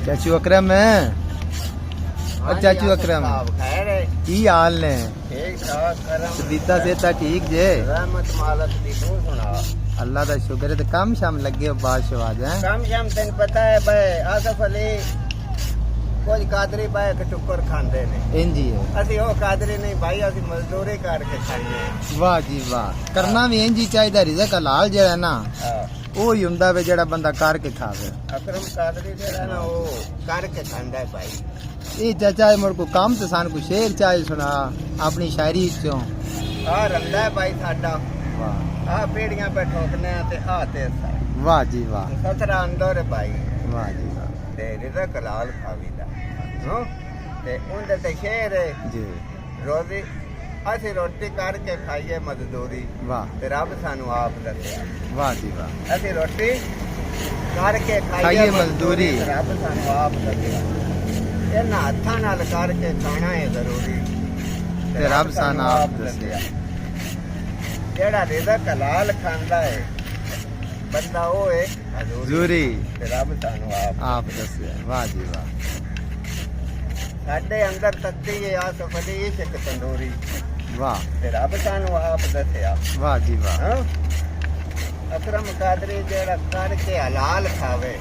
चाचू अकरम है। चाचू अकरम की हाल ने? बीता सेहत ठीक जे? अल्लाह का शुक्र है। तो कम शाम लगे बादशाह आज है? कम शाम तेन पता है भाई आसफ अली कुछ कादरी भाई कटुकर खांदे ने। इंजी है। असि ओ कादरी नहीं भाई, असि मजदूरी करके खाइए। वाह जी वाह, करना भी इंजी चाहिए। रिज़्क हलाल जेड़ा ना वो ही हुंदा वे जेड़ा बंदा करके खावे। अकरम कादरी जेड़ा ना वो करके खांदा है भाई। ये चाचा मोर को काम तो सान को शेर चाहिए सुना अपनी शायरी चों। आ रंदा है भाई साडा। वाह। आ पेड़ियां पे ठोकने ते आ ते सा। वाह जी वाह। सतरा अंदर है भाई। वाह जी वाह। ते रिज़क हलाल खावीदा। नो ते उंदे ते शेर है जी। रोजी असि रोटी करके खाइए मजदूरी। वाह। ते रब सानू आप दस्सिया। वाह जी वाह। असि रोटी करके खाइए खाइए मजदूरी। ते रब सानू आप दस्सिया। इन्हां हत्थां नाल करके खाना है जरूरी ते रब सानू आप दस्सिया। जेड़ा रिज़क हलाल खांदा है बंदा वो है हजूरी ते रब सानू आप दस्सिया। वाह जी वाह। साडे अंदर तत्ती है आसफ अली इश्क तंदूरी वाह। ते रब सानू आप दस्सिया। वाह जी वाह। हाँ? अकरम कादरी जेड़ा करके हलाल खावे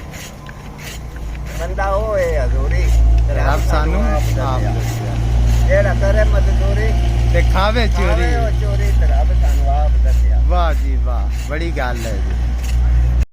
बंदा वो है हजूरी ते रब सानू आप दस्सिया। दस्सिया। जेड़ा करे मजदूरी ते खावे चोरी। चोरी ते रब सानू आप दस्सिया। वाह जी वाह, बड़ी गल है जी।